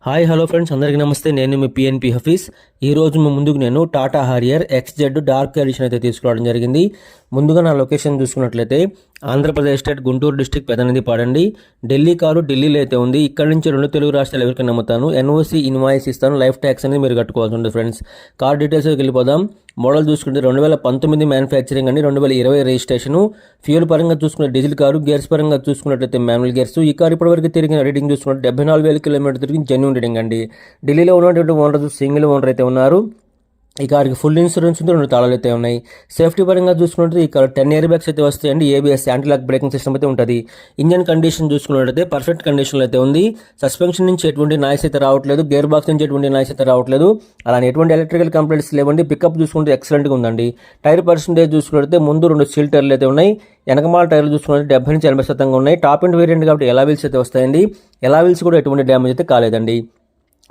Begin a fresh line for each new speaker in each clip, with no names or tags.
Hi hello friends, అందరికీ నమస్తే. నేను మీ పిఎన్పి హఫీజ్. ఈరోజు మీ ముందుకు నేను Tata Harrier XZ dark edition అయితే తీసుకురావడం జరిగింది. ముందుగా నా లొకేషన్ చూసుకున్నట్లయితే ఆంధ్రప్రదేశ్ స్టేట్ గుంటూరు డిస్టిక్ పెదనది పాడండి. ఢిల్లీ కారు ఢిల్లీలో అయితే ఉంది. ఇక్కడ నుంచి 2 తెలుగు రాష్ట్రాలు ఎవరికైనా నమ్ముతాను. NOC ఇన్వాయిస్ ఇస్తాను. లైఫ్ ట్యాక్స్ అనేది మీరు కట్టుకోవాల్సి ఉంటుంది ఫ్రెండ్స్. కార్ డీటెయిల్స్కి వెళ్ళిపోదాం. మోడల్ చూసుకుంటే 2019 మ్యానుఫ్యాక్చరింగ్ అండి, 2020 రిజిస్ట్రేషను. ఫ్యూల్ పరంగా చూసుకున్న డీజిల్ కారు, గేర్స్ పరంగా చూసుకున్నట్లయితే మాన్యువల్ గేర్స్. ఈ కారు ఇప్పటివరకు తిరిగిన రీడింగ్ చూసుకుంటే 74,000 కిలోమీటర్ తిరిగి జెన్యూన్ రీడింగ్ అండి. ఢిల్లీలో ఉన్నటువంటి ఓనర్ సింగిల్ ఓనర్ అయితే ఉన్నారు. ఈ కార్కి ఫుల్ ఇన్సూరెన్స్ ఉంది, 2 తాళాలు అయితే ఉన్నాయి. సేఫ్టీ పరంగా చూసుకుంటే ఈ కార్ 10 ఇయర్ బ్యాగ్స్ అయితే వస్తాయండి. ABS anti lock braking system అయితే ఉంటుంది. ఇంజన్ కండిషన్ చూసుకున్నట్లయితే పర్ఫెక్ట్ కండిషన్లో అయితే ఉంది. సస్పెన్షన్ నుంచి ఎటువంటి నాయిస్ అయితే రావట్లేదు, గేర్ బాక్స్ నుంచి ఎటువంటి నాయిస్ అయితే రావట్లేదు. అలానే ఎటువంటి ఎలక్ట్రికల్ కంప్లైంట్స్ లేవండి. పికప్ చూసుకుంటే ఎక్సలెంట్గా ఉందండి. టైర్ పర్సెంటేజ్ చూసుకుంటే ముందు 2 స్టీల్ టైర్లు అయితే ఉన్నాయి. వెనకమాల టైర్లు చూసుకుంటే 70 నుంచి 80% ఉన్నాయి. టాప్ అండ్ వేరియంట్ కాబట్టి ఎలా వీల్స్ అయితే వస్తాయండి. ఎలా వీల్స్ కూడా ఎటువంటి డ్యామేజ్ అయితే కాలేదండి.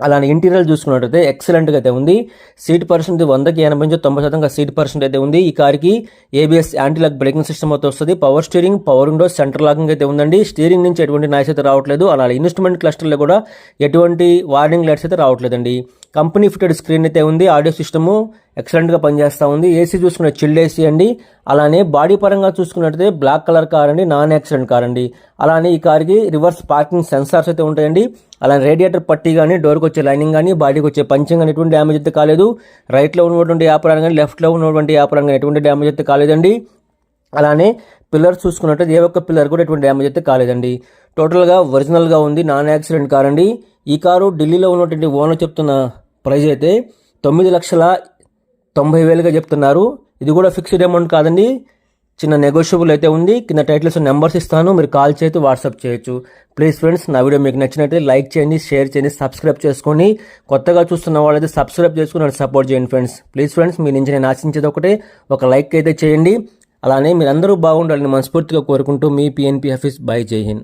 అలానే ఇంటీరియర్ చూసుకున్నట్టయితే ఎక్సలెంట్గా అయితే ఉంది. సీట్ పర్సెంట్ 100కి 80 నుంచి 90% సీట్ పర్సెంట్ అయితే ఉంది. ఈ కార్కి ABS anti lock braking system అయితే వస్తుంది. Power steering, power windows, centre locking అయితే ఉందండి. స్టీరింగ్ నుంచి ఎటువంటి నాయిస్ అయితే రావట్లేదు. అలానే ఇన్స్ట్రుమెంట్ క్లస్టర్లో కూడా ఎటువంటి వార్నింగ్ లైట్స్ అయితే రావట్లేదండి. కంపెనీ ఫిటెడ్ స్క్రీన్ అయితే ఉంది. ఆడియో సిస్టము ఎక్సలెంట్గా పనిచేస్తూ ఉంది. AC చూసుకునే చిల్డ్ AC అండి. అలానే బాడీ పరంగా చూసుకున్నట్టయితే బ్లాక్ కలర్ కార్ అండి, నాన్ యాక్సిడెంట్ కార్ అండి. అలానే ఈ కార్కి రివర్స్ పార్కింగ్ సెన్సార్స్ అయితే ఉంటాయండి. అలానే రేడియేటర్ పట్టీ కానీ, డోర్కి వచ్చే లైనింగ్ కానీ, బాడీకి వచ్చే పంచింగ్ కానీ ఎటువంటి డ్యామేజ్ అయితే కాలేదు. రైట్లో ఉన్నటువంటి యాపరాన్ కానీ, లెఫ్ట్లో ఉన్నటువంటి యాపరాన్ కానీ ఎటువంటి డ్యామేజ్ అయితే కాలేదండి. అలానే పిల్లర్స్ చూసుకున్నట్టు ఏ ఒక్క పిల్లర్ కూడా ఎటువంటి డ్యామేజ్ అయితే కాలేదండి. టోటల్గా ఒరిజినల్గా ఉంది, నాన్ యాక్సిడెంట్ కార్ అండి. ఈ కారు ఢిల్లీలో ఉన్నటువంటి ఓనర్ చెప్తున్న ప్రైస్ అయితే 9,90,000గా చెప్తున్నారు. ఇది కూడా ఫిక్స్డ్ అమౌంట్ కాదండి, చిన్న నెగోషియబుల్ అయితే ఉంది. కింద టైటిల్స్ నెంబర్స్ ఇస్తాను, మీరు కాల్ చేయొచ్చు, వాట్సాప్ చేయొచ్చు. ప్లీజ్ ఫ్రెండ్స్, నా వీడియో మీకు నచ్చినట్లయితే లైక్ చేయండి, షేర్ చేయండి, సబ్స్క్రైబ్ చేసుకొని కొత్తగా చూస్తున్న వాళ్ళైతే సబ్స్క్రైబ్ చేసుకుని నన్ను సపోర్ట్ చేయండి ఫ్రెండ్స్. ప్లీజ్ ఫ్రెండ్స్, మీ నుంచి నేను ఆశించేది ఒకటే, ఒక లైక్ అయితే చేయండి. అలానే మీరందరూ బాగుండాలని మనస్ఫూర్తిగా కోరుకుంటూ మీ PNP హఫీజ్. బై, జై హింద్.